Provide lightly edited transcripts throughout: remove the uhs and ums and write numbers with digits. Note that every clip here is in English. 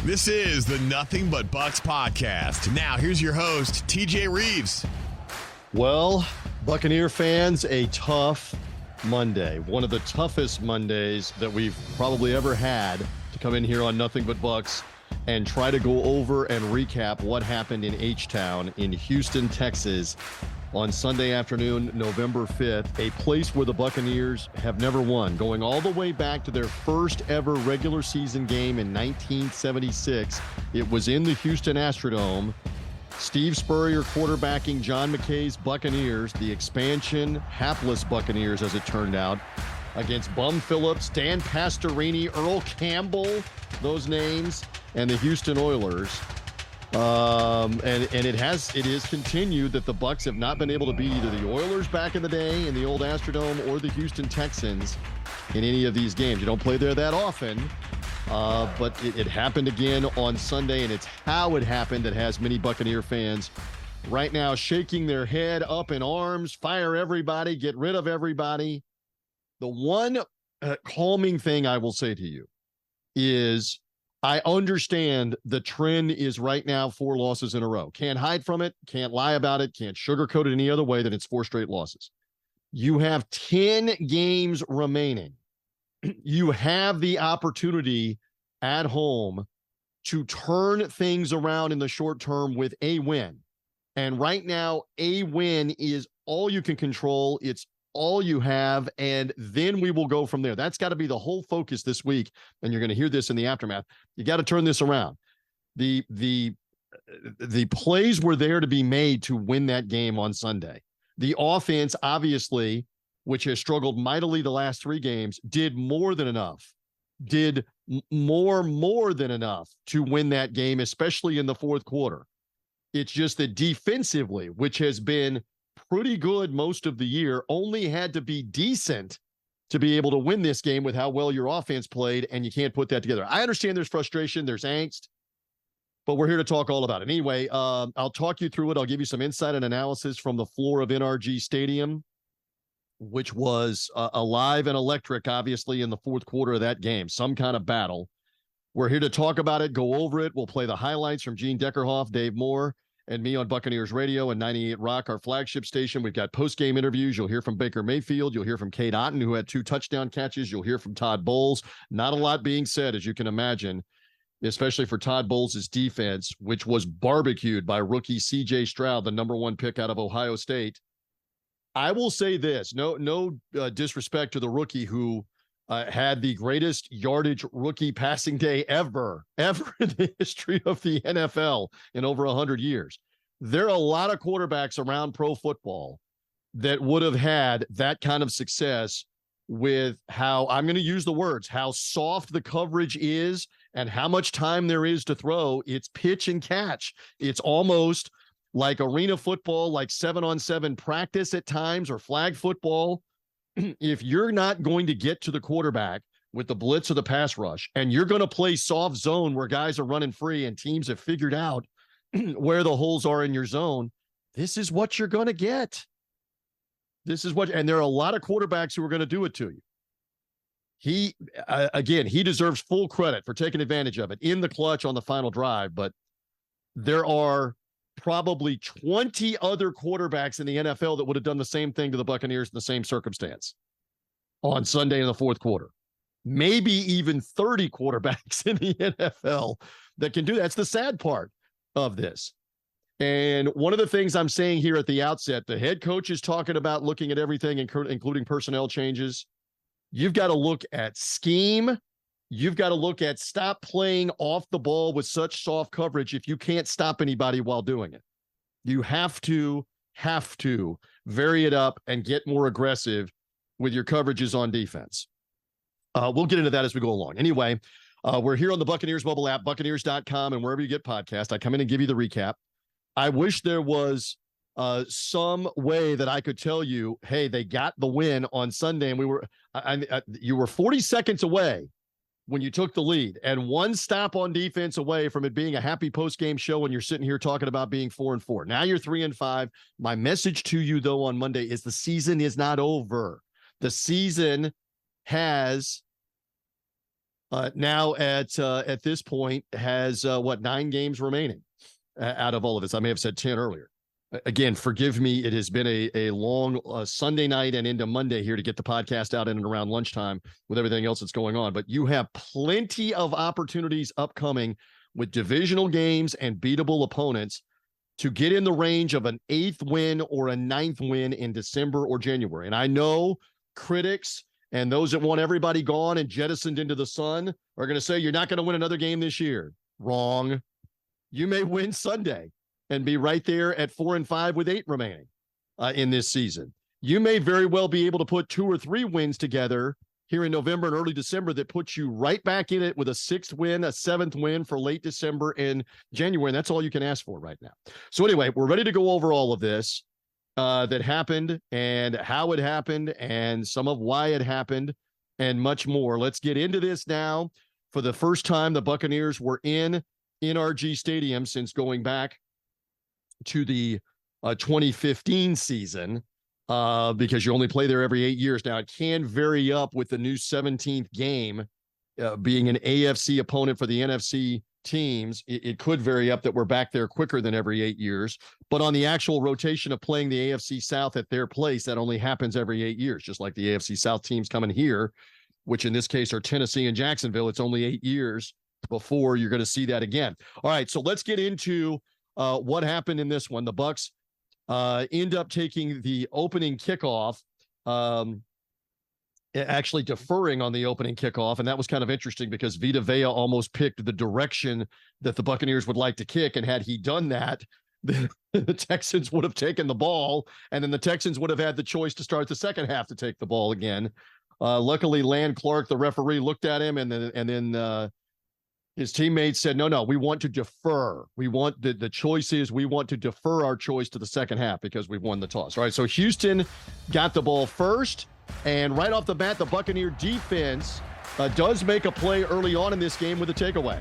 This is the Nothing But Bucs podcast. Now, here's your host, TJ Reeves. Well, Buccaneer fans, a tough Monday. One of the toughest Mondays that we've probably ever had to come in here on Nothing But Bucs and try to go over and recap what happened in H-Town in Houston, Texas on Sunday afternoon, November 5th, a place where the Buccaneers have never won, going all the way back to their first ever regular season game in 1976. It was in the Houston Astrodome. Steve Spurrier quarterbacking John McKay's Buccaneers, the expansion hapless Buccaneers as it turned out, against Bum Phillips, Dan Pastorini, Earl Campbell, those names, and the Houston Oilers. And it is continued that the Bucs have not been able to beat either the Oilers back in the day in the old Astrodome or the Houston Texans in any of these games. You don't play there that often, but it happened again on Sunday, and it's how it happened that has many Buccaneer fans right now shaking their head up in arms, fire everybody, get rid of everybody. The one calming thing I will say to you is I understand the trend is right now 4 losses in a row. Can't hide from it, can't lie about it, can't sugarcoat it any other way than it's 4 straight losses. You have 10 games remaining. You have the opportunity at home to turn things around in the short term with a win. And right now, a win is all you can control. It's all you have, and then we will go from there. That's got to be the whole focus this week, and you're going to hear this in the aftermath. You got to turn this around. The plays were there to be made to win that game on Sunday. The offense, obviously, which has struggled mightily the last 3 games, did more than enough, did more than enough to win that game, especially in the fourth quarter. It's just that defensively, which has been pretty good most of the year, only had to be decent to be able to win this game with how well your offense played, and you can't put that together. I understand there's frustration, there's angst, but we're here to talk all about it. Anyway, I'll talk you through it. I'll give you some insight and analysis from the floor of NRG Stadium, which was alive and electric, obviously, in the fourth quarter of that game. Some kind of battle. We're here to talk about it, go over it. We'll play the highlights from Gene Deckerhoff, Dave Moore, and me on Buccaneers Radio and 98 Rock, our flagship station. We've got post-game interviews. You'll hear from Baker Mayfield. You'll hear from Cade Otton, who had 2 touchdown catches. You'll hear from Todd Bowles. Not a lot being said, as you can imagine, especially for Todd Bowles' defense, which was barbecued by rookie C.J. Stroud, the number 1 pick out of Ohio State. I will say this, no disrespect to the rookie who had the greatest yardage rookie passing day ever in the history of the NFL in over 100 years. There are a lot of quarterbacks around pro football that would have had that kind of success with how, I'm going to use the words, how soft the coverage is and how much time there is to throw. It's pitch and catch. It's almost like arena football, like 7-on-7 practice at times, or flag football. If you're not going to get to the quarterback with the blitz or the pass rush, and you're going to play soft zone where guys are running free and teams have figured out where the holes are in your zone, this is what you're going to get. And there are a lot of quarterbacks who are going to do it to you. He deserves full credit for taking advantage of it in the clutch on the final drive, but there are probably 20 other quarterbacks in the NFL that would have done the same thing to the Buccaneers in the same circumstance on Sunday in the fourth quarter. Maybe even 30 quarterbacks in the NFL that can do that. That's the sad part of this. And one of the things I'm saying here at the outset, the head coach is talking about looking at everything, including personnel changes. You've got to look at scheme. You've got to look at stop playing off the ball with such soft coverage if you can't stop anybody while doing it. You have to vary it up and get more aggressive with your coverages on defense. We'll get into that as we go along. Anyway, we're here on the Buccaneers mobile app, Buccaneers.com, and wherever you get podcasts. I come in and give you the recap. I wish there was some way that I could tell you, hey, they got the win on Sunday, and you were 40 seconds away when you took the lead, and one stop on defense away from it being a happy post-game show when you're sitting here talking about being 4-4. Now you're 3-5. My message to you, though, on Monday is the season is not over. The season has now at this point has 9 games remaining out of all of this. I may have said 10 earlier. Again, forgive me. It has been a long Sunday night and into Monday here to get the podcast out in and around lunchtime with everything else that's going on. But you have plenty of opportunities upcoming with divisional games and beatable opponents to get in the range of an 8th win or a 9th win in December or January. And I know critics and those that want everybody gone and jettisoned into the sun are going to say, you're not going to win another game this year. Wrong. You may win Sunday and be right there at 4-5 with 8 remaining in this season. You may very well be able to put 2 or 3 wins together here in November and early December that puts you right back in it with a 6th win, a 7th win for late December and January. And that's all you can ask for right now. So anyway, we're ready to go over all of this that happened and how it happened and some of why it happened and much more. Let's get into this now. For the first time, the Buccaneers were in NRG Stadium since going back to the 2015 season because you only play there every 8 years. Now, it can vary up with the new 17th game being an AFC opponent for the NFC teams. It could vary up that we're back there quicker than every 8 years. But on the actual rotation of playing the AFC South at their place, that only happens every 8 years, just like the AFC South teams coming here, which in this case are Tennessee and Jacksonville. It's only 8 years before you're going to see that again. All right, so let's get into what happened in this one. The Bucs end up taking the opening kickoff, actually deferring on the opening kickoff, and that was kind of interesting because Vita Vea almost picked the direction that the Buccaneers would like to kick, and had he done that, the Texans would have taken the ball, and then the Texans would have had the choice to start the second half to take the ball again. Luckily, Land Clark, the referee, looked at him, and then his teammates said, no, we want to defer. We want the choice is we want to defer our choice to the second half because we've won the toss. All right, so Houston got the ball first, and right off the bat, the Buccaneer defense does make a play early on in this game with a takeaway.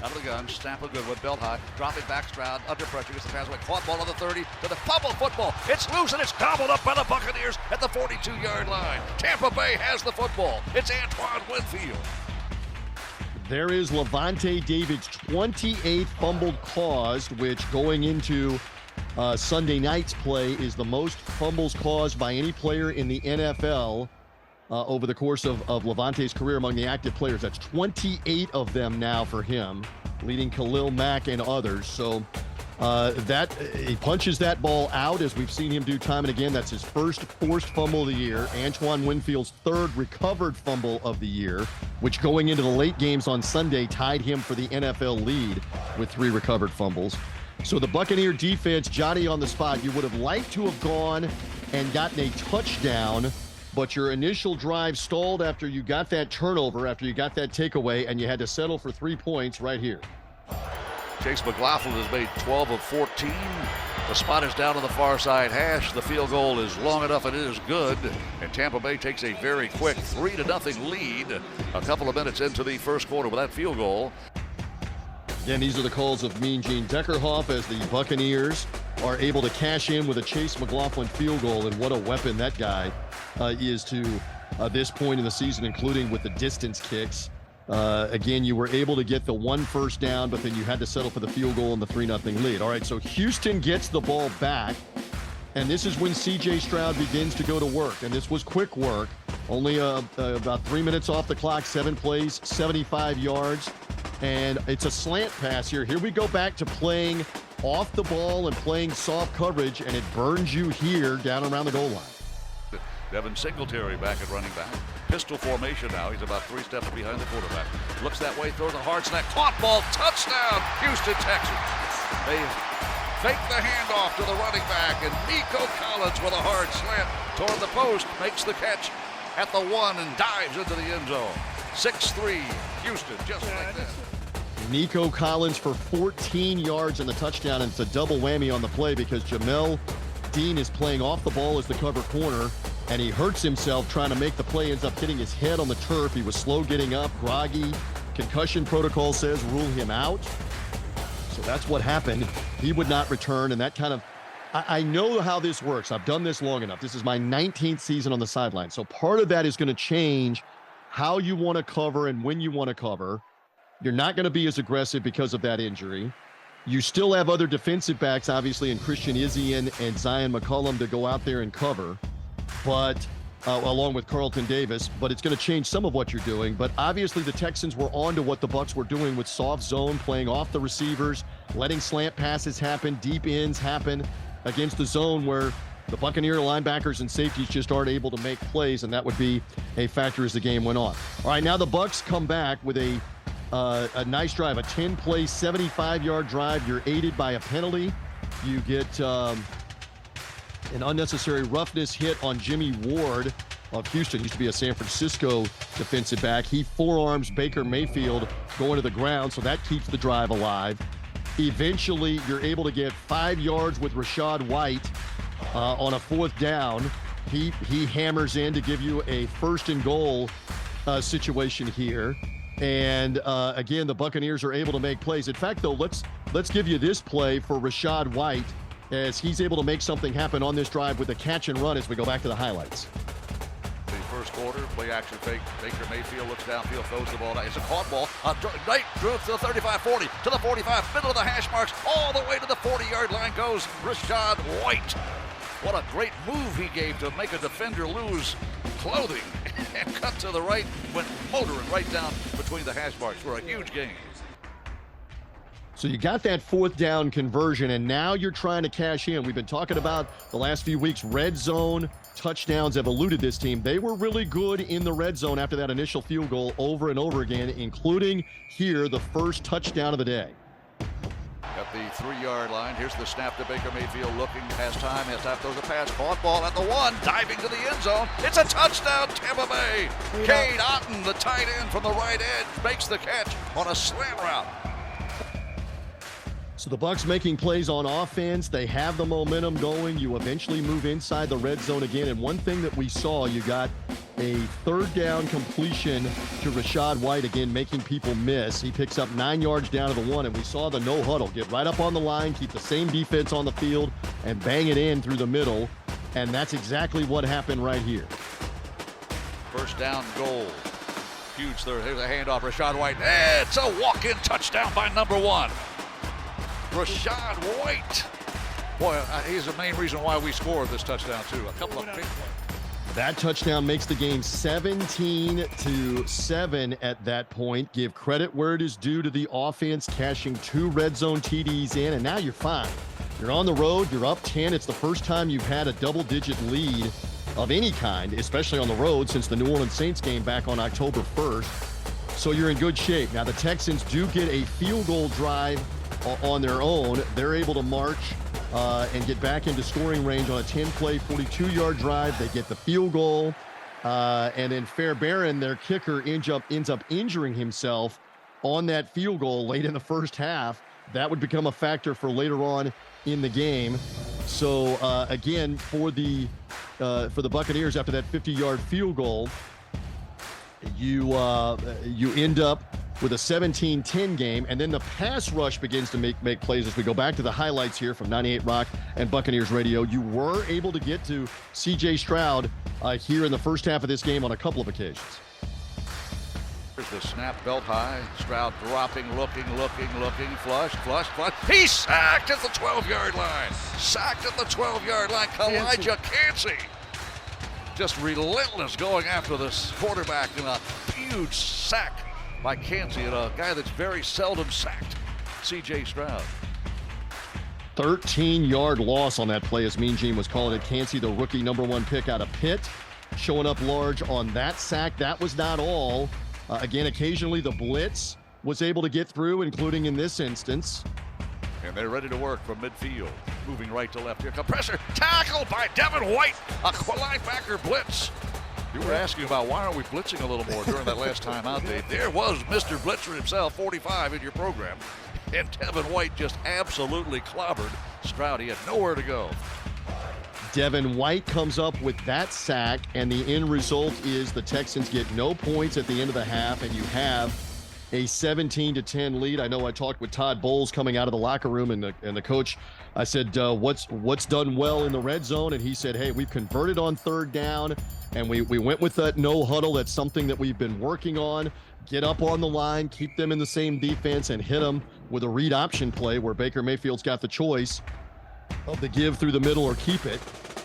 Out of the gun, snap a good one, belt high, dropping back, Stroud, under pressure, gets the pass away, caught ball on the 30, to the fumble football. It's loose and it's gobbled up by the Buccaneers at the 42-yard line. Tampa Bay has the football. It's Antoine Winfield. There is Levante David's 28th fumbled caused, which going into Sunday night's play is the most fumbles caused by any player in the NFL over the course of Levante's career among the active players. That's 28 of them now for him, leading Khalil Mack and others. So he punches that ball out, as we've seen him do time and again. That's his first forced fumble of the year. Antoine Winfield's 3rd recovered fumble of the year, which going into the late games on Sunday tied him for the NFL lead with 3 recovered fumbles. So the Buccaneer defense, Johnny on the spot, you would have liked to have gone and gotten a touchdown, but your initial drive stalled after you got that turnover, after you got that takeaway, and you had to settle for 3 points right here. Chase McLaughlin has made 12 of 14. The spot is down on the far side hash. The field goal is long enough and it is good. And Tampa Bay takes a very quick 3-0 lead a couple of minutes into the first quarter with that field goal. Again, these are the calls of Mean Gene Deckerhoff as the Buccaneers are able to cash in with a Chase McLaughlin field goal. And what a weapon that guy is to this point in the season, including with the distance kicks. Again, you were able to get the 1 first down, but then you had to settle for the field goal and the 3-0 lead. All right, so Houston gets the ball back, and this is when C.J. Stroud begins to go to work, and this was quick work. Only about 3 minutes off the clock, 7 plays, 75 yards, and it's a slant pass here. Here we go back to playing off the ball and playing soft coverage, and it burns you here down around the goal line. Devin Singletary back at running back. Pistol formation now. He's about 3 steps behind the quarterback. Looks that way, throws a hard snap. Caught ball, touchdown, Houston Texans. They fake the handoff to the running back, and Nico Collins with a hard slant toward the post makes the catch at the 1 and dives into the end zone. 6-3, Houston, just like that. Nico Collins for 14 yards and the touchdown, and it's a double whammy on the play because Jamel Dean is playing off the ball as the cover corner, and he hurts himself trying to make the play, ends up hitting his head on the turf. He was slow getting up, groggy. Concussion protocol says rule him out. So that's what happened. He would not return, and that kind of, I know how this works. I've done this long enough. This is my 19th season on the sideline. So part of that is going to change how you want to cover and when you want to cover. You're not going to be as aggressive because of that injury. You still have other defensive backs, obviously, in Christian Izien and Zion McCollum to go out there and cover, but along with Carlton Davis, but it's going to change some of what you're doing. But obviously the Texans were on to what the Bucs were doing with soft zone, playing off the receivers, letting slant passes happen, deep ends happen against the zone where the Buccaneer linebackers and safeties just aren't able to make plays, and that would be a factor as the game went on. All right, now the Bucs come back with a nice drive, a 10-play, 75-yard drive. You're aided by a penalty. You get an unnecessary roughness hit on Jimmy Ward of Houston. Used to be a San Francisco defensive back. He forearms Baker Mayfield going to the ground, so that keeps the drive alive. Eventually, you're able to get 5 yards with Rachaad White on a 4th down. He hammers in to give you a 1st and goal situation here. And again, the Buccaneers are able to make plays. In fact, though, let's give you this play for Rachaad White as he's able to make something happen on this drive with a catch and run as we go back to the highlights. The first quarter, play action fake. Baker Mayfield looks downfield, throws the ball. It's a caught ball. Right, drew to the 35-40, to the 45, middle of the hash marks, all the way to the 40-yard line goes Rachaad White. What a great move he gave to make a defender lose clothing and cut to the right, went motoring right down between the hash marks for a huge gain. So you got that 4th down conversion, and now you're trying to cash in. We've been talking about the last few weeks, red zone touchdowns have eluded this team. They were really good in the red zone after that initial field goal over and over again, including here, the first touchdown of the day. At the 3-yard line, here's the snap to Baker Mayfield, looking, has time, throws a pass, caught ball at the 1, diving to the end zone. It's a touchdown, Tampa Bay. Cade Otton, the tight end from the right edge, makes the catch on a slant route. So the Bucs making plays on offense. They have the momentum going. You eventually move inside the red zone again. And one thing that we saw, you got a 3rd down completion to Rachaad White, again, making people miss. He picks up 9 yards down to the 1, and we saw the no huddle. Get right up on the line, keep the same defense on the field, and bang it in through the middle. And that's exactly what happened right here. First down goal. Huge third. Here's a handoff. Rachaad White. It's a walk-in touchdown by number 1. Rachaad White. Boy, he's the main reason why we scored this touchdown, too. A couple of big plays. That touchdown makes the game 17-7 at that point. Give credit where it is due to the offense, cashing 2 red zone TDs in, and now you're fine. You're on the road, you're up 10. It's the first time you've had a double-digit lead of any kind, especially on the road, since the New Orleans Saints game back on October 1st. So you're in good shape. Now the Texans do get a field goal drive on their own. They're able to march and get back into scoring range on a 10-play, 42-yard drive. They get the field goal, and then Fairbairn, their kicker, ends up injuring himself on that field goal late in the first half. That would become a factor for later on in the game. So again, for the Buccaneers, after that 50-yard field goal, you end up with a 17-10 game, and then the pass rush begins to make plays as we go back to the highlights here from 98 Rock and Buccaneers Radio. You were able to get to C.J. Stroud here in the first half of this game on a couple of occasions. Here's the snap, belt high. Stroud dropping, looking, flush. He's sacked at the 12-yard line. Sacked at the 12-yard line. Elijah Cansey. Just relentless going after this quarterback, in a huge sack by Cansey, and a guy that's very seldom sacked, C.J. Stroud. 13-yard loss on that play, as Mean Gene was calling it. Cansey, the rookie #1 pick out of Pitt, showing up large on that sack. That was not all. Again, occasionally the blitz was able to get through, including in this instance. And they're ready to work from midfield. Moving right to left. Here comes pressure. Tackled by Devin White. A linebacker blitz. You were asking about why aren't we blitzing a little more during that last time out, Dave. There was Mr. Blitzer himself, 45 in your program. And Devin White just absolutely clobbered Stroud. He had nowhere to go. Devin White comes up with that sack, and the end result is the Texans get no points at the end of the half, and you have a 17-10 lead. I know I talked with Todd Bowles coming out of the locker room and the coach. I said, what's done well in the red zone? And he said, hey, we've converted on third down, and we went with that no huddle. That's something that we've been working on. Get up on the line, keep them in the same defense, and hit them with a read option play where Baker Mayfield's got the choice of the give through the middle or keep it.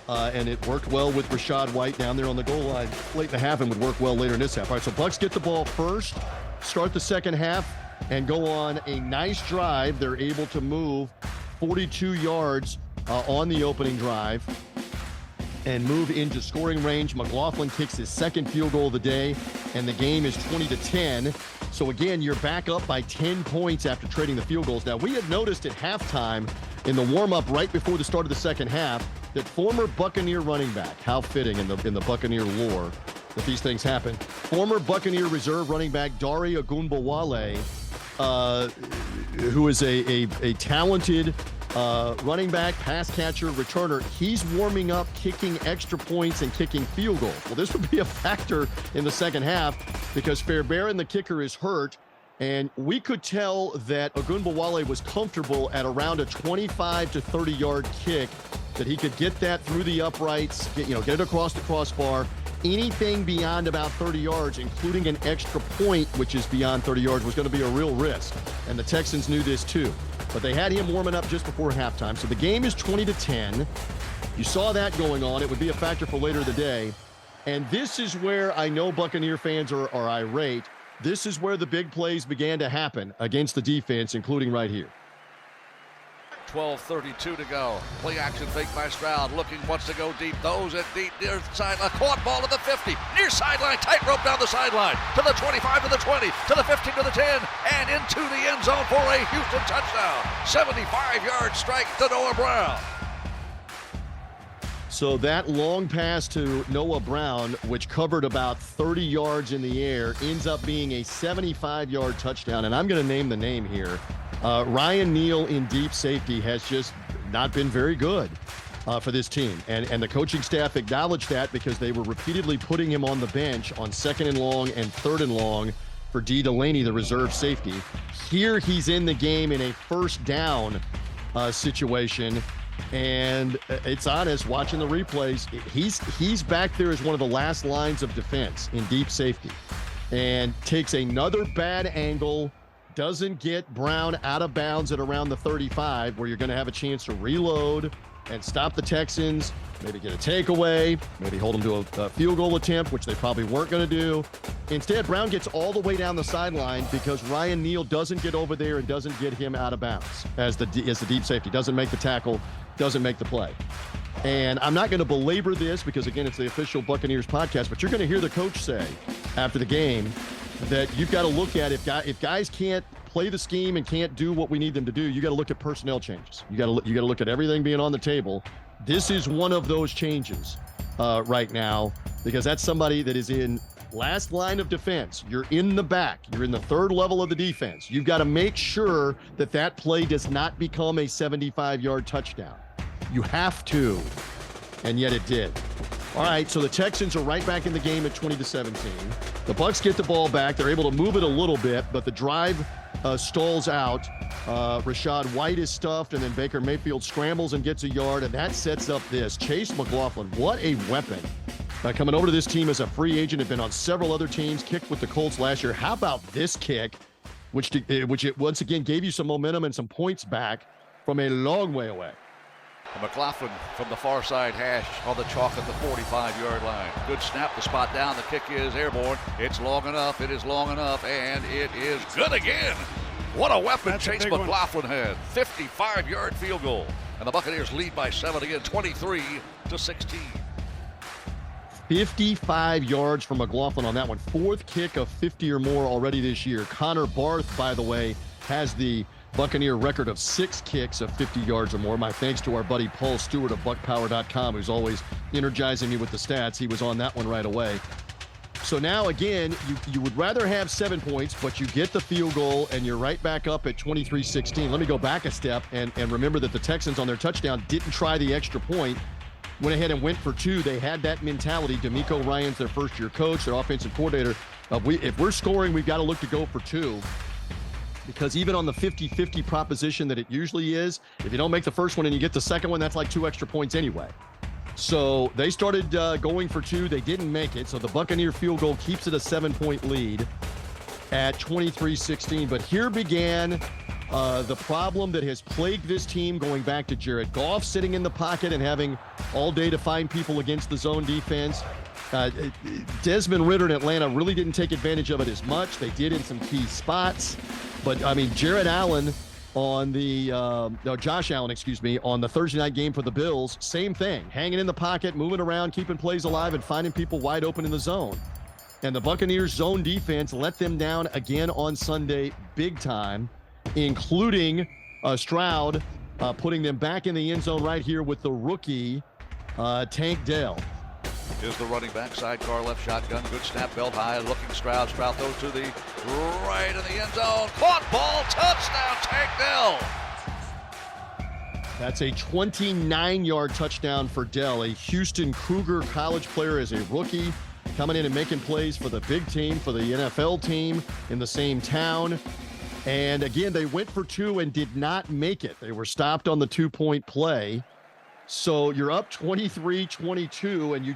And it worked well with Rachaad White down there on the goal line late in the half, and would work well later in this half. All right, so Bucs get the ball first, start the second half, and go on a nice drive. They're able to move 42 yards on the opening drive and move into scoring range. McLaughlin kicks his second field goal of the day, and the game is 20-10. So again, you're back up by 10 points after trading the field goals. Now, we had noticed at halftime in the warm-up right before the start of the second half that former Buccaneer running back, how fitting in the Buccaneer lore that these things happen, former Buccaneer reserve running back Dare Ogunbowale, who is a talented running back, pass catcher, returner, he's warming up, kicking extra points and kicking field goals. Well, this would be a factor in the second half because Fairbairn, the kicker, is hurt. And we could tell that Ogunbowale was comfortable at around a 25 to 30 yard kick, that he could get that through the uprights, get it across the crossbar. Anything beyond about 30 yards, including an extra point, which is beyond 30 yards, was going to be a real risk. And the Texans knew this too. But they had him warming up just before halftime. So the game is 20-10. You saw that going on. It would be a factor for later in the day. And this is where I know Buccaneer fans are irate. This is where the big plays began to happen against the defense, including right here. 12:32 to go. Play action fake by Stroud. Looking, wants to go deep. Those at deep near side. A caught ball to the 50. Near sideline. Tightrope down the sideline. To the 25, to the 20, to the 15, to the 10. And into the end zone for a Houston touchdown. 75-yard strike to Noah Brown. So that long pass to Noah Brown, which covered about 30 yards in the air, ends up being a 75-yard touchdown. And I'm going to name the name here. Ryan Neal in deep safety has just not been very good for this team. And the coaching staff acknowledged that because they were repeatedly putting him on the bench on 2nd and long and 3rd and long for D. Delaney, the reserve safety. Here he's in the game in a first down situation. And it's honest, watching the replays, he's back there as one of the last lines of defense in deep safety and takes another bad angle, doesn't get Brown out of bounds at around the 35, where you're going to have a chance to reload and stop the Texans, maybe get a takeaway, maybe hold them to a field goal attempt, which they probably weren't going to do. Instead, Brown gets all the way down the sideline because Ryan Neal doesn't get over there and doesn't get him out of bounds as the deep safety. Doesn't make the tackle, doesn't make the play. And I'm not going to belabor this because, again, it's the official Buccaneers podcast, but you're going to hear the coach say after the game that you've got to look at if guys can't play the scheme and can't do what we need them to do, you got to look at personnel changes. You got to look at everything being on the table. This is one of those changes right now because that's somebody that is in last line of defense. You're in the back. You're in the 3rd level of the defense. You've got to make sure that play does not become a 75-yard touchdown. You have to, and yet it did. All right, so the Texans are right back in the game at 20-17. The Bucs get the ball back. They're able to move it a little bit, but the drive stalls out. Rachaad White is stuffed, and then Baker Mayfield scrambles and gets a yard, and that sets up this. Chase McLaughlin, what a weapon. Coming over to this team as a free agent, had been on several other teams, kicked with the Colts last year. How about this kick, which it once again gave you some momentum and some points back from a long way away. McLaughlin from the far side hash on the chalk at the 45-yard line. Good snap, the spot down, the kick is airborne. It's long enough, it is long enough, and it is good again. What a weapon that's Chase McLaughlin had. 55-yard field goal. And the Buccaneers lead by 7 again, 23-16. 55 yards from McLaughlin on that one. 4th kick of 50 or more already this year. Connor Barth, by the way, has the Buccaneer record of 6 kicks of 50 yards or more. My thanks to our buddy Paul Stewart of BuckPower.com, who's always energizing me with the stats. He was on that one right away. So now, again, you would rather have 7 points, but you get the field goal, and you're right back up at 23-16. Let me go back a step and remember that the Texans on their touchdown didn't try the extra point. Went ahead and went for 2. They had that mentality. DeMeco Ryans, their first-year coach, their offensive coordinator, If we're scoring, we've got to look to go for 2. Because even on the 50-50 proposition that it usually is, if you don't make the first one and you get the second one, that's like 2 extra points anyway. So they started going for 2. They didn't make it. So the Buccaneer field goal keeps it a 7-point lead at 23-16. But here began the problem that has plagued this team going back to Jared Goff sitting in the pocket and having all day to find people against the zone defense. Desmond Ridder in Atlanta really didn't take advantage of it as much. They did in some key spots. But, I mean, Josh Allen, on the Thursday night game for the Bills, same thing. Hanging in the pocket, moving around, keeping plays alive, and finding people wide open in the zone. And the Buccaneers' zone defense let them down again on Sunday big time, including Stroud putting them back in the end zone right here with the rookie Tank Dell. Here's the running back, sidecar left shotgun, good snap, belt high, looking Stroud. Stroud throws to the right in the end zone. Caught ball, touchdown, Tank Dell. That's a 29-yard touchdown for Dell, a Houston Cougar college player as a rookie, coming in and making plays for the big team, for the NFL team in the same town. And again, they went for 2 and did not make it. They were stopped on the 2-point play. So you're up 23-22, and you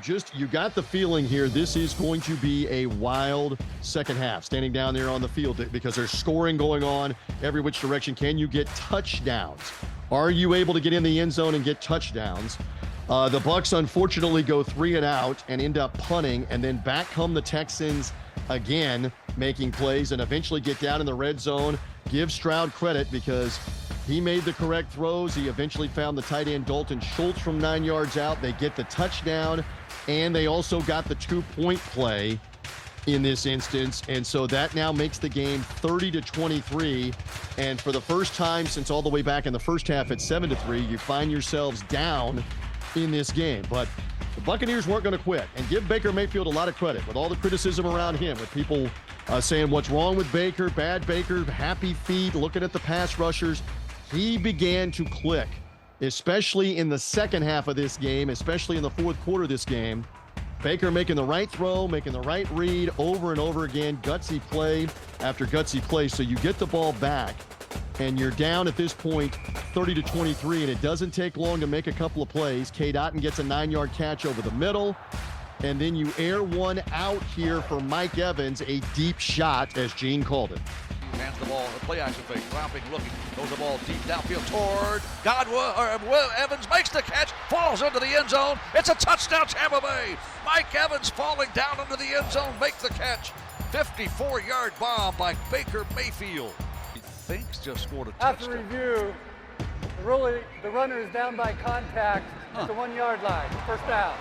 got the feeling here this is going to be a wild second half, standing down there on the field because there's scoring going on every which direction. Can you get touchdowns? Are you able to get in the end zone and get touchdowns? The Bucs unfortunately go 3 and out and end up punting, and then back come the Texans again, making plays and eventually get down in the red zone. Give Stroud credit because he made the correct throws. He eventually found the tight end Dalton Schultz from 9 yards out. They get the touchdown, and they also got the 2-point play in this instance. And so that now makes the game 30-23. And for the first time since all the way back in the first half at 7-3, you find yourselves down in this game. But the Buccaneers weren't going to quit, and give Baker Mayfield a lot of credit with all the criticism around him, with people saying what's wrong with Baker, bad Baker, happy feet, looking at the pass rushers. He began to click, especially in the second half of this game, especially in the fourth quarter of this game. Baker making the right throw, making the right read over and over again. Gutsy play after gutsy play. So you get the ball back, and you're down at this point 30-23, and it doesn't take long to make a couple of plays. Cade Otton gets a 9-yard catch over the middle, and then you air one out here for Mike Evans, a deep shot, as Gene called it. Hands the ball, the play action fake, dropping, looking, throws the ball deep downfield toward Evans, makes the catch, falls into the end zone. It's a touchdown, Tampa Bay. Mike Evans falling down into the end zone, makes the catch. 54-yard bomb by Baker Mayfield. He thinks just scored a touchdown. After review, the runner is down by contact at the 1-yard line, first down.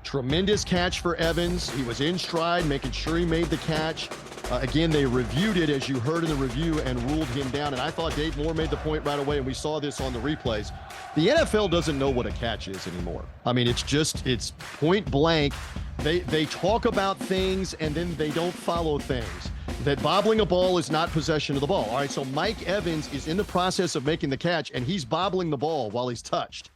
Tremendous catch for Evans. He was in stride, making sure he made the catch. Again, they reviewed it, as you heard in the review, and ruled him down. And I thought Dave Moore made the point right away, and we saw this on the replays. The NFL doesn't know what a catch is anymore. I mean, it's point blank. They talk about things, and then they don't follow things. That bobbling a ball is not possession of the ball. All right, so Mike Evans is in the process of making the catch, and he's bobbling the ball while he's touched.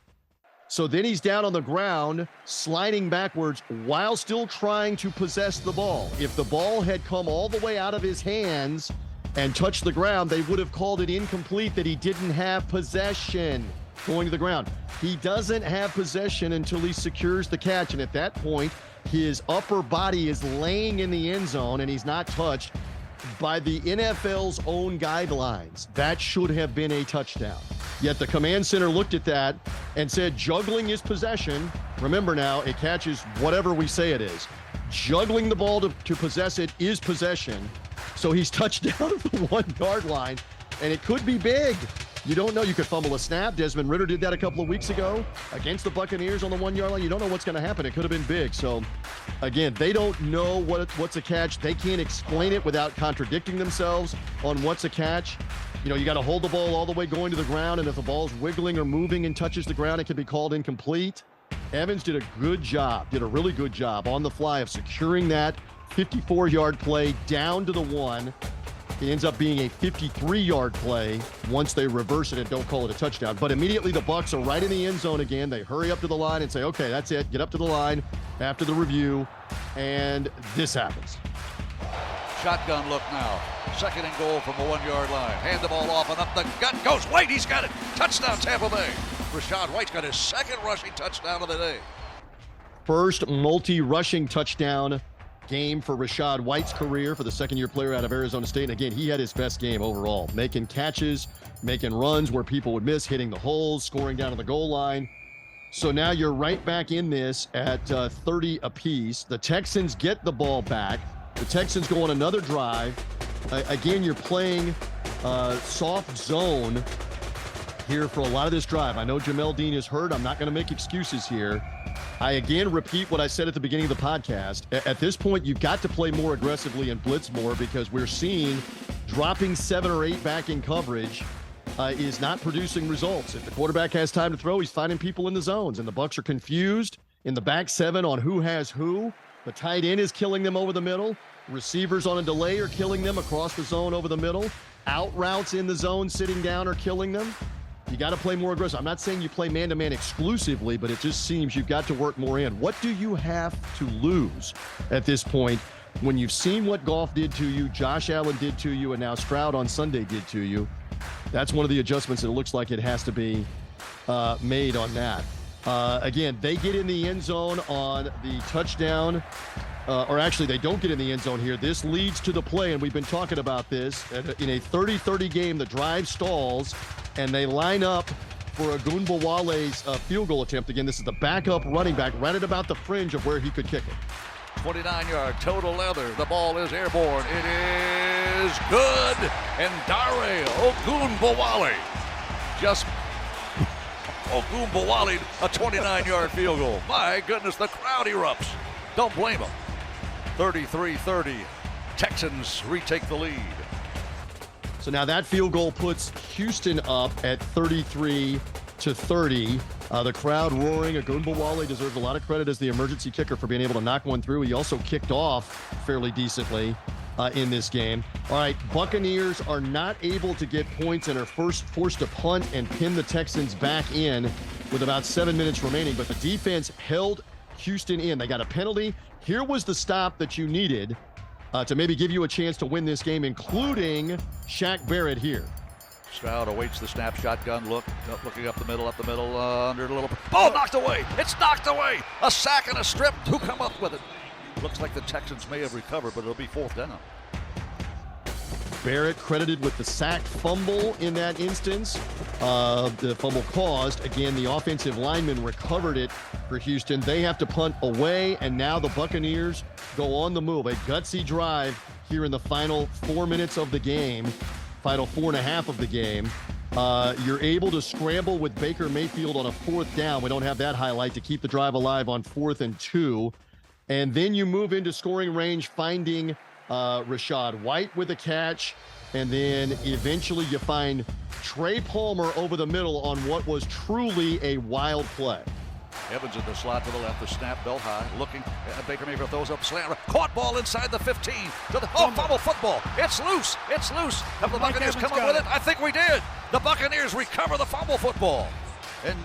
So then he's down on the ground, sliding backwards while still trying to possess the ball. If the ball had come all the way out of his hands and touched the ground, they would have called it incomplete, that he didn't have possession going to the ground. He doesn't have possession until he secures the catch, and at that point, his upper body is laying in the end zone, and he's not touched. By the NFL's own guidelines, that should have been a touchdown. Yet the command center looked at that and said juggling is possession. Remember now, it catches whatever we say it is. Juggling the ball to possess it is possession. So he's touched down at the 1-yard line, and it could be big. You don't know. You could fumble a snap. Desmond Ridder did that a couple of weeks ago against the Buccaneers on the 1-yard line. You don't know what's going to happen. It could have been big. So, again, they don't know what's a catch. They can't explain it without contradicting themselves on what's a catch. You know, you got to hold the ball all the way going to the ground, and if the ball's wiggling or moving and touches the ground, it can be called incomplete. Evans did a really good job on the fly of securing that 54-yard play down to the 1. It ends up being a 53-yard play once they reverse it and don't call it a touchdown. But immediately the Bucs are right in the end zone again. They hurry up to the line and say, okay, that's it. Get up to the line after the review. and this happens. Shotgun look now. 2nd and goal from the 1-yard line. Hand the ball off and up the gut goes. White, he's got it. Touchdown, Tampa Bay. Rachaad White's got his 2nd rushing touchdown of the day. First multi-rushing touchdown game for Rachaad White's career for the 2nd-year player out of Arizona State. And again, he had his best game overall, making catches, making runs where people would miss, hitting the holes, scoring down to the goal line. So now you're right back in this at 30 apiece. The Texans get the ball back. The Texans go on another drive. Again, you're playing soft zone here for a lot of this drive. I know Jamel Dean is hurt. I'm not going to make excuses here. I again repeat what I said at the beginning of the podcast. At this point, you've got to play more aggressively and blitz more because we're seeing dropping 7 or 8 back in coverage is not producing results. If the quarterback has time to throw, he's finding people in the zones, and the Bucs are confused in the back 7 on who has who. The tight end is killing them over the middle. Receivers on a delay are killing them across the zone over the middle. Out routes in the zone sitting down are killing them. You got to play more aggressive. I'm not saying you play man-to-man exclusively, but it just seems you've got to work more in. What do you have to lose at this point when you've seen what Goff did to you, Josh Allen did to you, and now Stroud on Sunday did to you? That's one of the adjustments that it looks like it has to be made on that. Again, they get in the end zone on the touchdown. Or actually, they don't get in the end zone here. This leads to the play, and we've been talking about this. In a 30-30 game, the drive stalls, and they line up for Ogunbowale's field goal attempt. Again, this is the backup running back right at about the fringe of where he could kick it. 29-yard total leather. The ball is airborne. It is good. And Dare Ogunbowale just Ogunbowale a 29-yard field goal. My goodness, the crowd erupts. Don't blame them. 33-30. Texans retake the lead. So now that field goal puts Houston up at 33-30. The crowd roaring. Ogunbowale deserves a lot of credit as the emergency kicker for being able to knock one through. He also kicked off fairly decently in this game. All right, Buccaneers are not able to get points and are forced to punt and pin the Texans back in with about 7 minutes remaining, but the defense held Houston in. They got a penalty. Here was the stop that you needed to maybe give you a chance to win this game, including Shaq Barrett here. Stroud awaits the snap, shotgun look, looking up the middle, under a little. Ball knocked away. It's knocked away. A sack and a strip. Who come up with it? Looks like the Texans may have recovered, but it'll be 4th down. Barrett credited with the sack fumble in that instance. The fumble caused. Again, the offensive lineman recovered it for Houston. They have to punt away, and now the Buccaneers go on the move. A gutsy drive here in the final 4 minutes of the game, final 4.5 of the game. You're able to scramble with Baker Mayfield on a 4th down. We don't have that highlight to keep the drive alive on 4th and 2. And then you move into scoring range, finding Rachaad White with a catch, and then eventually you find Trey Palmer over the middle on what was truly a wild play. Evans in the slot to the left, the snap, belt high, looking. Baker Mayfield throws up, slant, caught ball inside the 15. To the fumble football. It's loose. Have the Buccaneers come up with it? I think we did. The Buccaneers recover the fumble football. And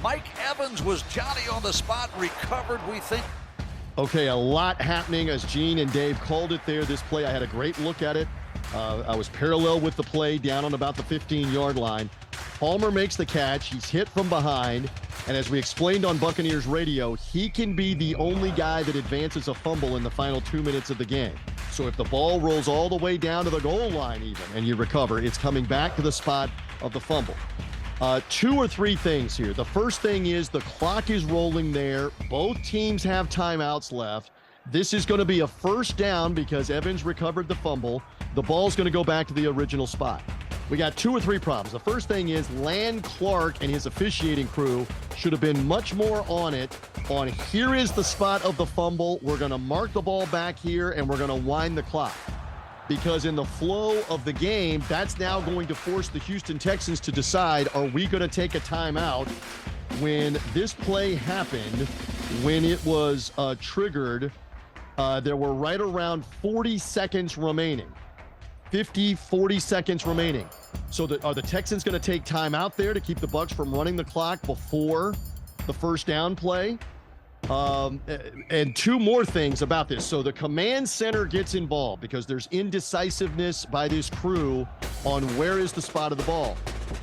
Mike Evans was Johnny on the spot, recovered, we think. Okay, a lot happening as Gene and Dave called it there. This play, I had a great look at it. I was parallel with the play down on about the 15-yard line. Palmer makes the catch. He's hit from behind. And as we explained on Buccaneers radio, he can be the only guy that advances a fumble in the final 2 minutes of the game. So if the ball rolls all the way down to the goal line even and you recover, it's coming back to the spot of the fumble. 2 or 3 things here. The first thing is the clock is rolling there. Both teams have timeouts left. This is going to be a 1st down because Evans recovered the fumble. The ball's going to go back to the original spot. We got 2 or 3 problems. The first thing is Lan Clark and his officiating crew should have been much more on it. On here is the spot of the fumble. We're going to mark the ball back here and we're going to wind the clock. Because in the flow of the game, that's now going to force the Houston Texans to decide, are we going to take a timeout? When this play happened, when it was triggered, there were right around 40 seconds remaining. 40 seconds remaining. So are the Texans going to take time out there to keep the Bucs from running the clock before the 1st down play? And two more things about this. So the command center gets involved because there's indecisiveness by this crew on where is the spot of the ball.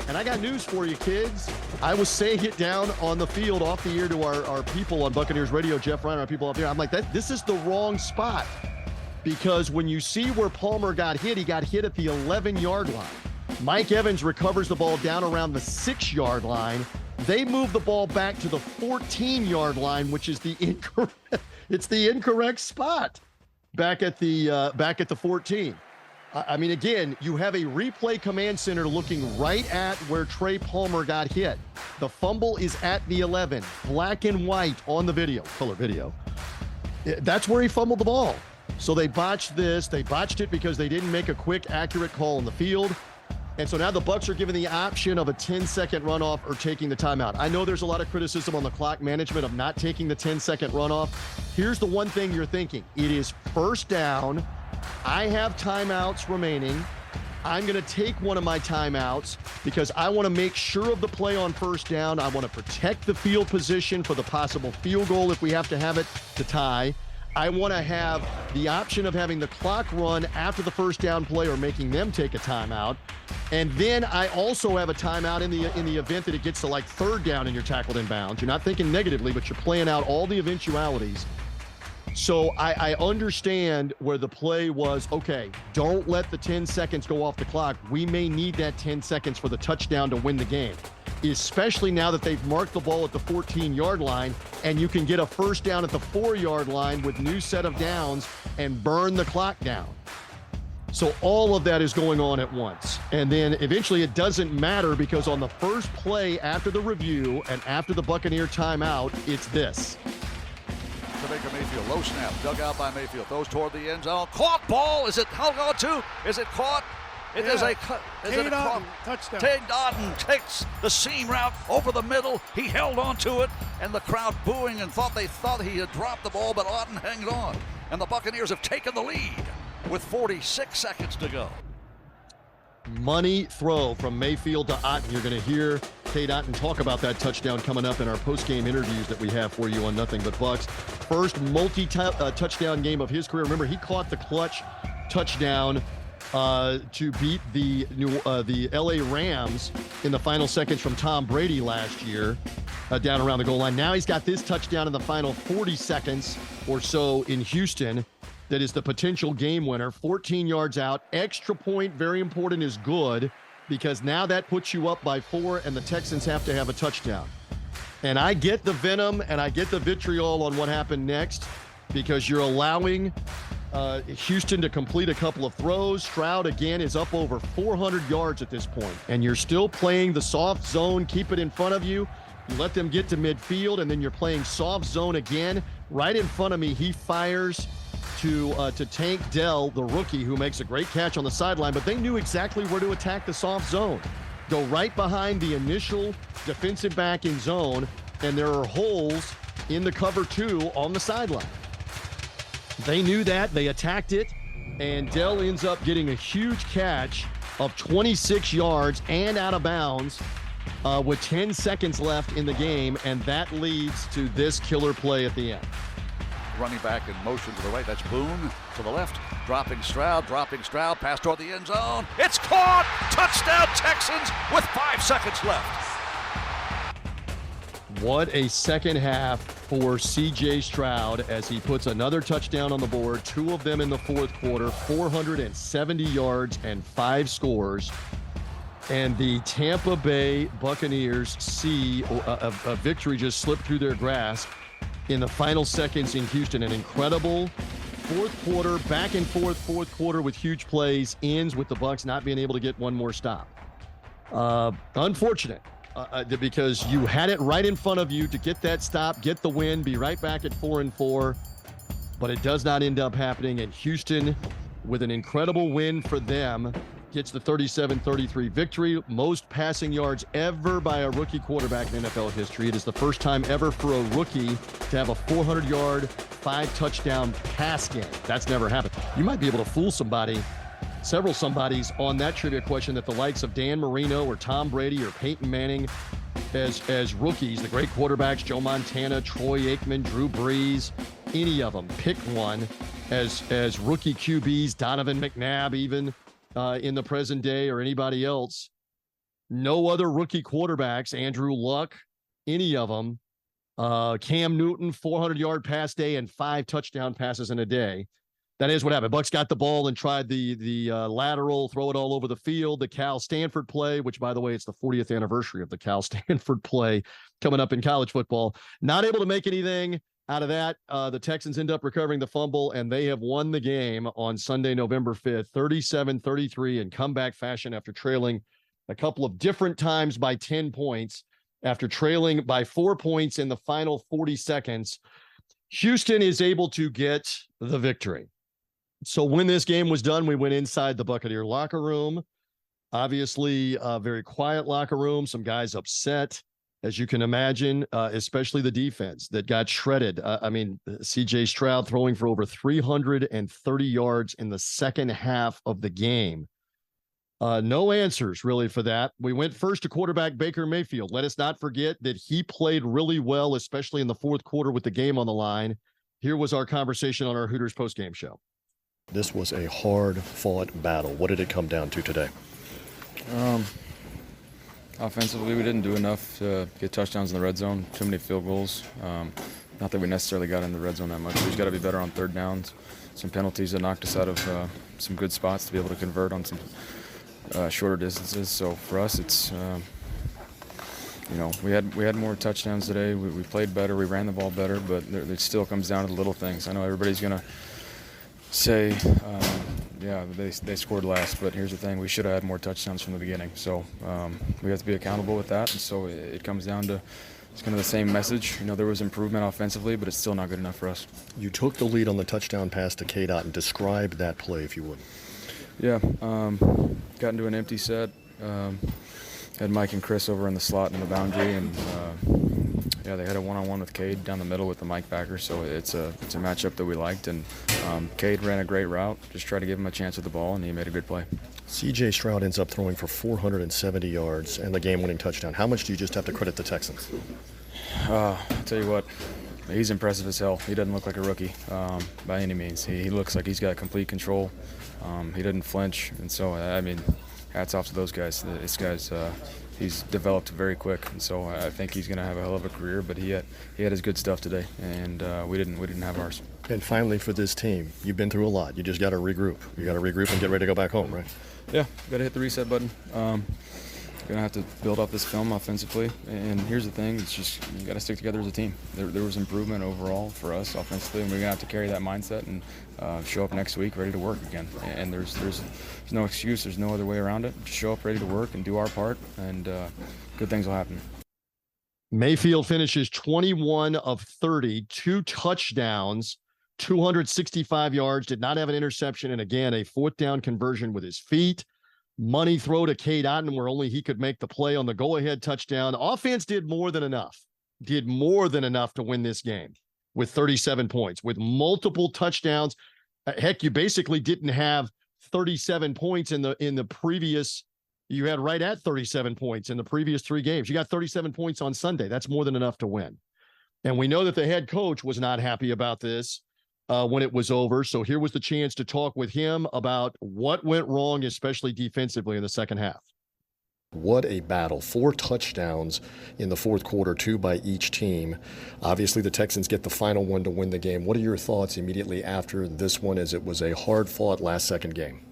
And I got news for you, kids. I was saying it down on the field off the air to our people on Buccaneers Radio, Jeff Ryan, our people up there. I'm like, this is the wrong spot. Because when you see where Palmer got hit, he got hit at the 11-yard line. Mike Evans recovers the ball down around the 6-yard line. They move the ball back to the 14-yard line, which is the incorrect spot back at the 14. I mean, again, you have a replay command center looking right at where Trey Palmer got hit. The fumble is at the 11, black and white on the video, color video. That's where he fumbled the ball. So they botched this. They botched it because they didn't make a quick, accurate call on the field. And so now the Bucs are given the option of a 10-second runoff or taking the timeout. I know there's a lot of criticism on the clock management of not taking the 10-second runoff. Here's the one thing you're thinking. It is first down. I have timeouts remaining. I'm going to take one of my timeouts because I want to make sure of the play on first down. I want to protect the field position for the possible field goal if we have to have it to tie. I want to have the option of having the clock run after the first down play or making them take a timeout. And then I also have a timeout in the event that it gets to like third down and you're tackled in bounds. You're not thinking negatively, but you're playing out all the eventualities. So I understand where the play was, okay, don't let the 10 seconds go off the clock. We may need that 10 seconds for the touchdown to win the game, especially now that they've marked the ball at the 14-yard line and you can get a first down at the 4-yard line with new set of downs and burn the clock down. So all of that is going on at once. And then eventually it doesn't matter because on the first play after the review and after the Buccaneer timeout, it's this. To Baker Mayfield, low snap, dug out by Mayfield, throws toward the end zone, caught ball, is it held on to? Is it caught? It is a cut. Cade Otton, touchdown. Cade Otton takes the seam route over the middle. He held on to it, and the crowd booing and thought he had dropped the ball, but Otton hanged on. And the Buccaneers have taken the lead with 46 seconds to go. Money throw from Mayfield to Otton. You're going to hear Cade Otton talk about that touchdown coming up in our post-game interviews that we have for you on Nothing But Bucs. First multi-touchdown game of his career. Remember, he caught the clutch touchdown to beat the LA Rams in the final seconds from Tom Brady last year down around the goal line. Now he's got this touchdown in the final 40 seconds or so in Houston. That is the potential game winner, 14 yards out. Extra point, very important, is good because now that puts you up by 4 and the Texans have to have a touchdown. And I get the venom and I get the vitriol on what happened next because you're allowing Houston to complete a couple of throws. Stroud, again, is up over 400 yards at this point. And you're still playing the soft zone, keep it in front of you. You let them get to midfield, and then you're playing soft zone again. Right in front of me, he fires to Tank Dell, the rookie, who makes a great catch on the sideline, but they knew exactly where to attack the soft zone. Go right behind the initial defensive back in zone, and there are holes in the cover 2 on the sideline. They knew that. They attacked it, and Dell ends up getting a huge catch of 26 yards and out of bounds with 10 seconds left in the game, and that leads to this killer play at the end. Running back in motion to the right. That's Boone to the left. Dropping Stroud, pass toward the end zone. It's caught! Touchdown Texans with 5 seconds left. What a second half for C.J. Stroud as he puts another touchdown on the board, 2 of them in the fourth quarter, 470 yards and 5 scores. And the Tampa Bay Buccaneers see a victory just slip through their grasp in the final seconds in Houston. An incredible fourth quarter, back and forth fourth quarter with huge plays, ends with the Bucs not being able to get one more stop. Unfortunate because you had it right in front of you to get that stop, get the win, be right back at 4-4, but it does not end up happening. And Houston, with an incredible win for them, gets the 37-33 victory. Most passing yards ever by a rookie quarterback in NFL history. It is the first time ever for a rookie to have a 400-yard, 5-touchdown pass game. That's never happened. You might be able to fool somebodies on that trivia question that the likes of Dan Marino or Tom Brady or Peyton Manning as rookies, the great quarterbacks, Joe Montana, Troy Aikman, Drew Brees, any of them. Pick one as rookie QBs, Donovan McNabb even in the present day, or anybody else. No other rookie quarterbacks, Andrew Luck, any of them. Cam Newton, 400-yard pass day and 5 touchdown passes in a day. That is what happened. Bucs got the ball and tried the lateral, throw it all over the field. The Cal Stanford play, which, by the way, it's the 40th anniversary of the Cal Stanford play coming up in college football. Not able to make anything out of that. The Texans end up recovering the fumble, and they have won the game on Sunday, November 5th, 37-33 in comeback fashion after trailing a couple of different times by 10 points. After trailing by 4 points in the final 40 seconds, Houston is able to get the victory. So when this game was done, we went inside the Buccaneer locker room. Obviously, a very quiet locker room. Some guys upset, as you can imagine, especially the defense that got shredded. C.J. Stroud throwing for over 330 yards in the second half of the game. No answers, really, for that. We went first to quarterback Baker Mayfield. Let us not forget that he played really well, especially in the fourth quarter with the game on the line. Here was our conversation on our Hooters postgame show. This was a hard-fought battle. What did it come down to today? Offensively, we didn't do enough to get touchdowns in the red zone. Too many field goals. Not that we necessarily got in the red zone that much. We just got to be better on third downs. Some penalties that knocked us out of some good spots to be able to convert on some shorter distances. So for us, it's we had more touchdowns today. We played better. We ran the ball better, but it still comes down to the little things. I know everybody's gonna say, they scored less, but here's the thing: we should have had more touchdowns from the beginning. So we have to be accountable with that. And so it comes down to it's kind of the same message. There was improvement offensively, but it's still not good enough for us. You took the lead on the touchdown pass to Cade Otton. Describe that play, if you would. Yeah, got into an empty set. Had Mike and Chris over in the slot in the boundary, and they had a one-on-one with Cade down the middle with the Mike backer. So it's a matchup that we liked, and Cade ran a great route. Just tried to give him a chance with the ball, and he made a good play. C.J. Stroud ends up throwing for 470 yards and the game-winning touchdown. How much do you just have to credit the Texans? I'll tell you what, he's impressive as hell. He doesn't look like a rookie by any means. He looks like he's got complete control. He didn't flinch, and so hats off to those guys. This guy's he's developed very quick, and so I think he's going to have a hell of a career. But he had his good stuff today, and we didn't have ours. And finally, for this team, you've been through a lot. You just got to regroup. You got to regroup and get ready to go back home, right? Yeah, got to hit the reset button. Going to have to build off this film offensively. And here's the thing, it's just you got to stick together as a team. There was improvement overall for us offensively, and we're going to have to carry that mindset and show up next week ready to work again. And there's no excuse. There's no other way around it. Just show up ready to work and do our part, and good things will happen. Mayfield finishes 21 of 30, 2 touchdowns, 265 yards, did not have an interception, and again, a fourth down conversion with his feet. Money throw to Cade Otton where only he could make the play on the go-ahead touchdown. Offense did more than enough to win this game with 37 points, with multiple touchdowns. Heck, you basically didn't have 37 points in the previous. You had right at 37 points in the previous 3 games. You got 37 points on Sunday. That's more than enough to win. And we know that the head coach was not happy about this when it was over. So here was the chance to talk with him about what went wrong, especially defensively in the second half. What a battle. 4 touchdowns in the fourth quarter, 2 by each team. Obviously, the Texans get the final one to win the game. What are your thoughts immediately after this one, as it was a hard-fought last-second game?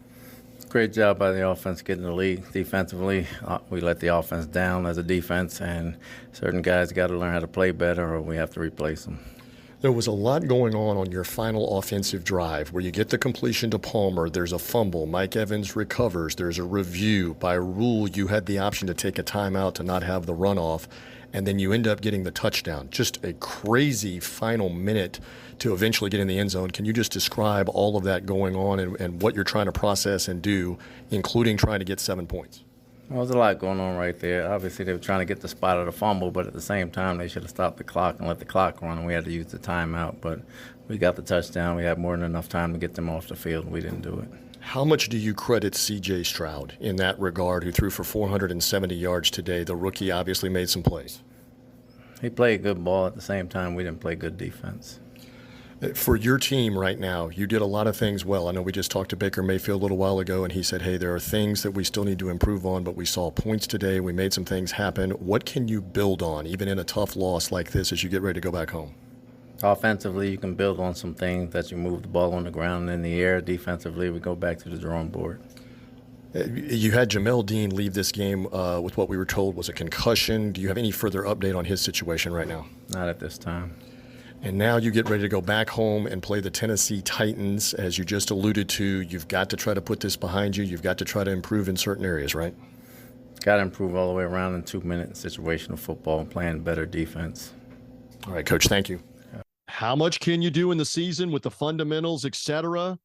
Great job by the offense getting the lead defensively. We let the offense down as a defense, and certain guys got to learn how to play better or we have to replace them. There was a lot going on your final offensive drive where you get the completion to Palmer, there's a fumble, Mike Evans recovers, there's a review. By rule, you had the option to take a timeout to not have the runoff, and then you end up getting the touchdown. Just a crazy final minute to eventually get in the end zone. Can you just describe all of that going on and what you're trying to process and do, including trying to get 7 points? Well, there's a lot going on right there. Obviously, they were trying to get the spot of the fumble, but at the same time, they should have stopped the clock and let the clock run, and we had to use the timeout. But we got the touchdown. We had more than enough time to get them off the field, and we didn't do it. How much do you credit C.J. Stroud in that regard, who threw for 470 yards today? The rookie obviously made some plays. He played good ball. At the same time, we didn't play good defense. For your team right now, you did a lot of things well. I know we just talked to Baker Mayfield a little while ago, and he said, hey, there are things that we still need to improve on, but we saw points today. We made some things happen. What can you build on, even in a tough loss like this, as you get ready to go back home? Offensively, you can build on some things that you move the ball on the ground and in the air. Defensively, we go back to the drawing board. You had Jamel Dean leave this game with what we were told was a concussion. Do you have any further update on his situation right now? Not at this time. And now you get ready to go back home and play the Tennessee Titans. As you just alluded to, you've got to try to put this behind you. You've got to try to improve in certain areas, right? Got to improve all the way around in 2-minute situational football, playing better defense. All right, Coach, thank you. How much can you do in the season with the fundamentals, et cetera?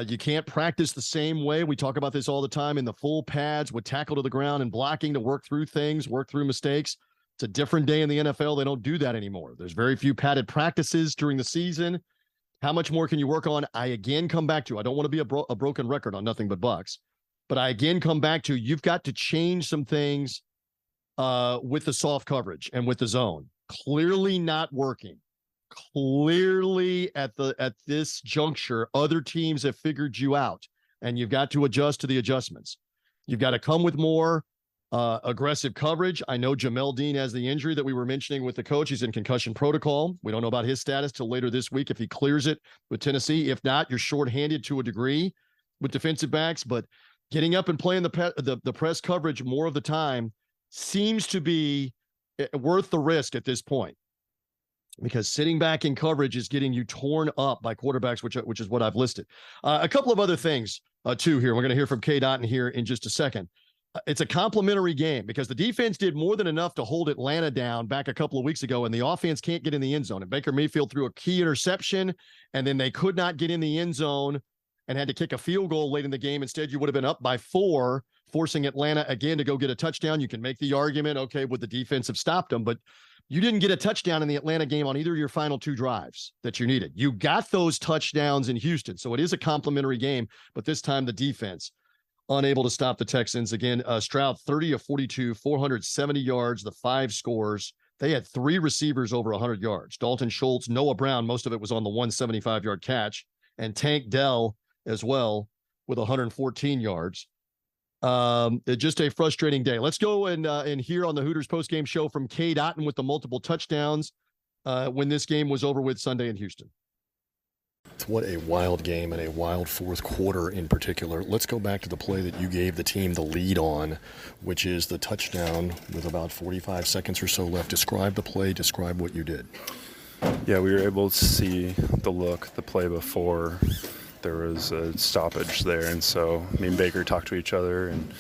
You can't practice the same way. We talk about this all the time in the full pads with tackle to the ground and blocking to work through things, work through mistakes. It's a different day in the NFL. They don't do that anymore. There's very few padded practices during the season. How much more can you work on? I again come back to, I don't want to be a broken record on Nothing But Bucs, but I again come back to, you've got to change some things with the soft coverage and with the zone. Clearly not working. Clearly at this juncture, other teams have figured you out, and you've got to adjust to the adjustments. You've got to come with more aggressive coverage. I know Jamel Dean has the injury that we were mentioning with the coach. He's in concussion protocol. We don't know about his status till later this week if he clears it with Tennessee. If not, you're shorthanded to a degree with defensive backs, but getting up and playing the press coverage more of the time seems to be worth the risk at this point, because sitting back in coverage is getting you torn up by quarterbacks, which is what I've listed. A couple of other things, too, here. We're going to hear from Cade Otton here in just a second. It's a complimentary game because the defense did more than enough to hold Atlanta down back a couple of weeks ago, and the offense can't get in the end zone. And Baker Mayfield threw a key interception, and then they could not get in the end zone and had to kick a field goal late in the game. Instead, you would have been up by 4, forcing Atlanta again to go get a touchdown. You can make the argument, okay, would the defense have stopped them? But you didn't get a touchdown in the Atlanta game on either of your final 2 drives that you needed. You got those touchdowns in Houston. So it is a complimentary game, but this time the defense unable to stop the Texans. Again, Stroud, 30 of 42, 470 yards, the 5 scores. They had 3 receivers over 100 yards. Dalton Schultz, Noah Brown, most of it was on the 175-yard catch, and Tank Dell as well with 114 yards. Just a frustrating day. Let's go and hear on the Hooters postgame show from Cade Otton with the multiple touchdowns when this game was over with Sunday in Houston. What a wild game and a wild fourth quarter in particular. Let's go back to the play that you gave the team the lead on, which is the touchdown with about 45 seconds or so left. Describe the play, describe what you did. Yeah, we were able to see the play before there was a stoppage there, and so me and Baker talked to each other and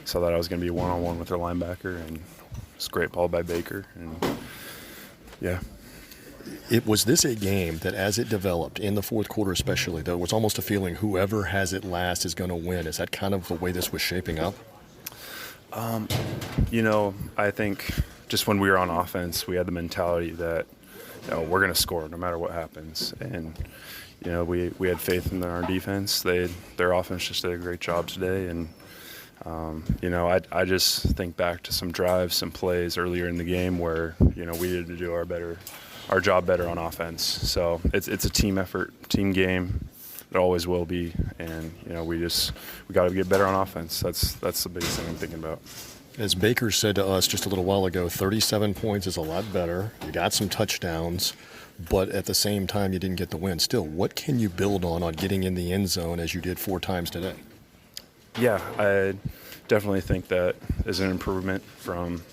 saw that I was going to be one-on-one with our linebacker, and it's a great ball by Baker, and yeah. Was this a game that, as it developed in the fourth quarter especially, there was almost a feeling whoever has it last is going to win? Is that kind of the way this was shaping up? I think just when we were on offense, we had the mentality that we're going to score no matter what happens, and we had faith in our defense. Their offense just did a great job today, and I just think back to some drives, some plays earlier in the game where we needed to do our job better on offense. So it's a team effort, team game. It always will be, and we got to get better on offense. That's the biggest thing I'm thinking about. As Baker said to us just a little while ago, 37 points is a lot better. You got some touchdowns, but at the same time, you didn't get the win. Still, what can you build on getting in the end zone as you did 4 times today? Yeah, I definitely think that is an improvement from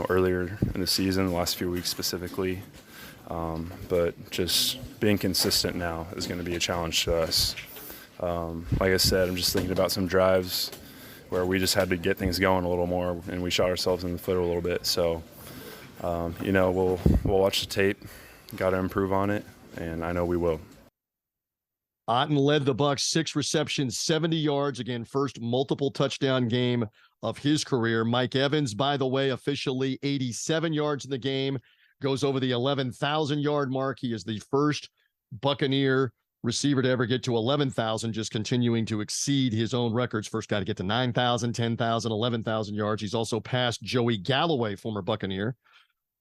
earlier in the season, the last few weeks specifically. But just being consistent now is going to be a challenge to us. Like I said, I'm just thinking about some drives where we just had to get things going a little more, and we shot ourselves in the foot a little bit. So, we'll watch the tape. Got to improve on it, and I know we will. Otton led the Bucs, 6 receptions, 70 yards. Again, first multiple touchdown game of his career. Mike Evans, by the way, officially 87 yards in the game, goes over the 11,000-yard mark. He is the first Buccaneer receiver to ever get to 11,000, just continuing to exceed his own records. First guy to get to 9,000, 10,000, 11,000 yards. He's also passed Joey Galloway, former Buccaneer,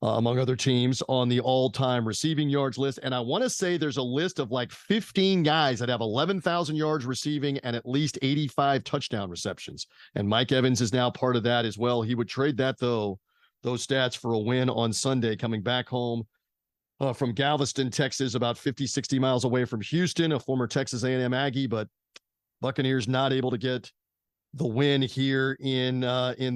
among other teams, on the all-time receiving yards list. And I want to say there's a list of like 15 guys that have 11,000 yards receiving and at least 85 touchdown receptions. And Mike Evans is now part of that as well. He would trade that, though, those stats for a win on Sunday, coming back home from Galveston, Texas, about 50, 60 miles away from Houston, a former Texas A&M Aggie, but Buccaneers not able to get the win here in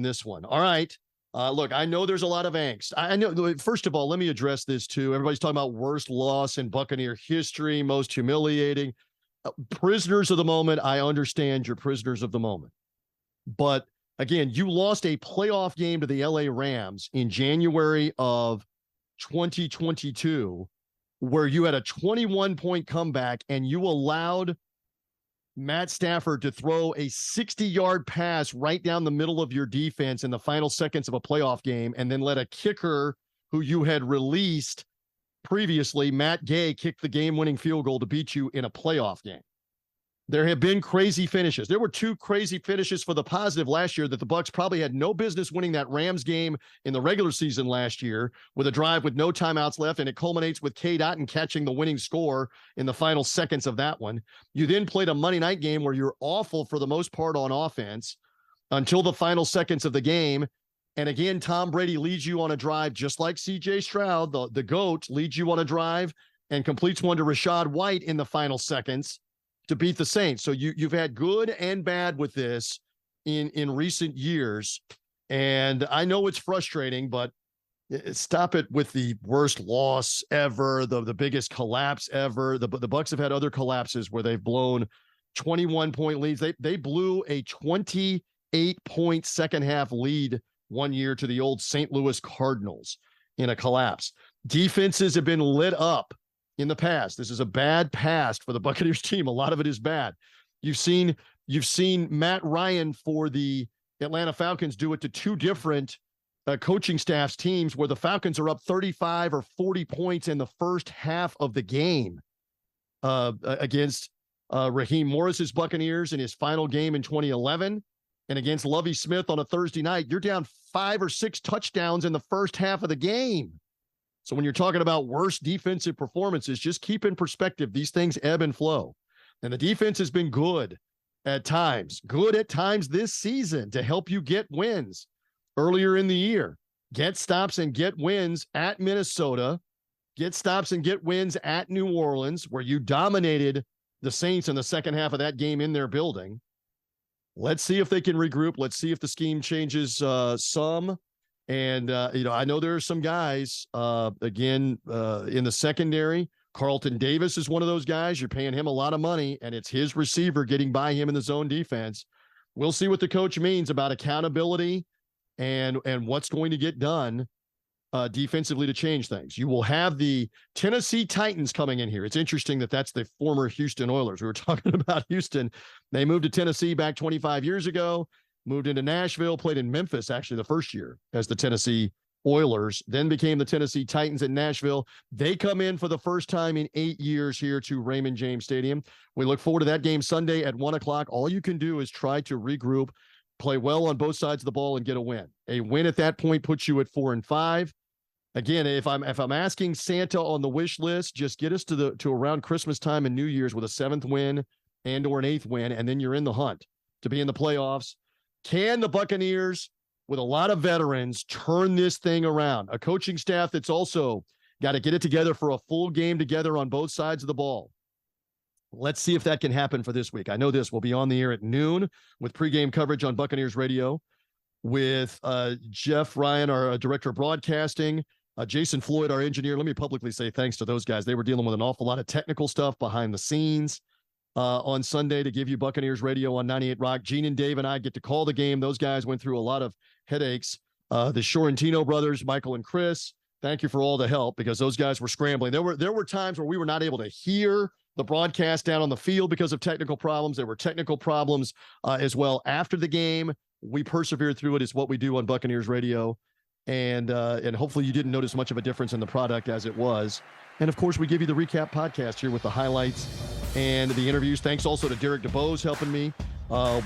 this one. All right. Look, I know there's a lot of angst. I know. First of all, let me address this too. Everybody's talking about worst loss in Buccaneer history, most humiliating. Prisoners of the moment. I understand you're prisoners of the moment. But again, you lost a playoff game to the LA Rams in January of 2022, where you had a 21-point comeback and you allowed Matt Stafford to throw a 60-yard pass right down the middle of your defense in the final seconds of a playoff game, and then let a kicker who you had released previously, Matt Gay, kick the game-winning field goal to beat you in a playoff game. There have been crazy finishes. There were two crazy finishes for the positive last year that the Bucs probably had no business winning that Rams game in the regular season last year, with a drive with no timeouts left, and it culminates with Cade Otton catching the winning score in the final seconds of that one. You then played a Monday night game where you're awful for the most part on offense until the final seconds of the game. And again, Tom Brady leads you on a drive, just like C.J. Stroud, the GOAT, leads you on a drive and completes one to Rachaad White in the final seconds to beat the Saints. So you've had good and bad with this in recent years. And I know it's frustrating, but stop it with the worst loss ever, the biggest collapse ever. The Bucs have had other collapses where they've blown 21-point leads. They blew a 28-point second half lead one year to the old St. Louis Cardinals in a collapse. Defenses have been lit up in the past. This is a bad past for the Buccaneers team. A lot of it is bad. You've seen Matt Ryan for the Atlanta Falcons do it to two different coaching staffs teams, where the Falcons are up 35 or 40 points in the first half of the game against Raheem Morris's Buccaneers in his final game in 2011, and against Lovie Smith on a Thursday night. You're down 5 or 6 touchdowns in the first half of the game. So when you're talking about worst defensive performances, just keep in perspective, these things ebb and flow. And the defense has been good at times this season to help you get wins earlier in the year. Get stops and get wins at Minnesota. Get stops and get wins at New Orleans, where you dominated the Saints in the second half of that game in their building. Let's see if they can regroup. Let's see if the scheme changes some. And, I know there are some guys, in the secondary. Carlton Davis is one of those guys. You're paying him a lot of money, and it's his receiver getting by him in the zone defense. We'll see what the coach means about accountability and what's going to get done defensively to change things. You will have the Tennessee Titans coming in here. It's interesting that that's the former Houston Oilers. We were talking about Houston. They moved to Tennessee back 25 years ago. Moved into Nashville, played in Memphis actually the first year as the Tennessee Oilers, then became the Tennessee Titans in Nashville. They come in for the first time in 8 years here to Raymond James Stadium. We look forward to that game Sunday at 1:00. All you can do is try to regroup, play well on both sides of the ball, and get a win. A win at that point puts you at 4-5. Again, if I'm asking Santa on the wish list, just get us to around Christmas time and New Year's with a 7th win and or an 8th win, and then you're in the hunt to be in the playoffs. Can the Buccaneers, with a lot of veterans, turn this thing around? A coaching staff that's also got to get it together for a full game together on both sides of the ball. Let's see if that can happen for this week. I know this will be on the air at noon with pregame coverage on Buccaneers Radio with Jeff Ryan, our director of broadcasting, Jason Floyd, our engineer. Let me publicly say thanks to those guys. They were dealing with an awful lot of technical stuff behind the scenes on Sunday to give you Buccaneers Radio on 98 Rock. Gene and Dave and I get to call the game. Those guys went through a lot of headaches. The Sorrentino brothers, Michael and Chris, thank you for all the help, because those guys were scrambling. There were times where we were not able to hear the broadcast down on the field because of technical problems. There were technical problems as well after the game. We persevered through it. It's what we do on Buccaneers Radio. And hopefully you didn't notice much of a difference in the product as it was. And of course, we give you the recap podcast here with the highlights and the interviews. Thanks also to Derek DeBose helping me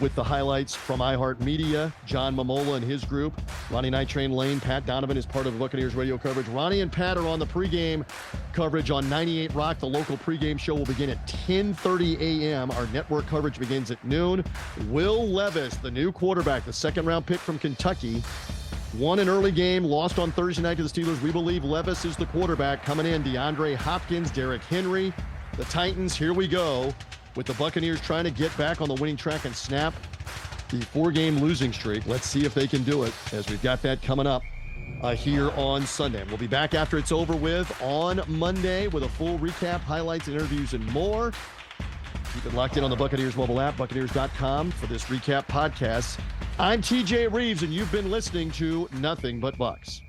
with the highlights from iHeartMedia. John Momola and his group. Ronnie Night Train Lane, Pat Donovan is part of the Buccaneers radio coverage. Ronnie and Pat are on the pregame coverage on 98 Rock. The local pregame show will begin at 10:30 a.m. Our network coverage begins at noon. Will Levis, the new quarterback, the second-round pick from Kentucky, won an early game, lost on Thursday night to the Steelers. We believe Levis is the quarterback. Coming in, DeAndre Hopkins, Derrick Henry. The Titans, here we go, with the Buccaneers trying to get back on the winning track and snap the 4-game losing streak. Let's see if they can do it, as we've got that coming up here on Sunday. We'll be back after it's over with on Monday with a full recap, highlights, interviews, and more. Keep it locked in on the Buccaneers mobile app, Buccaneers.com, for this recap podcast. I'm TJ Reeves, and you've been listening to Nothing But Bucs.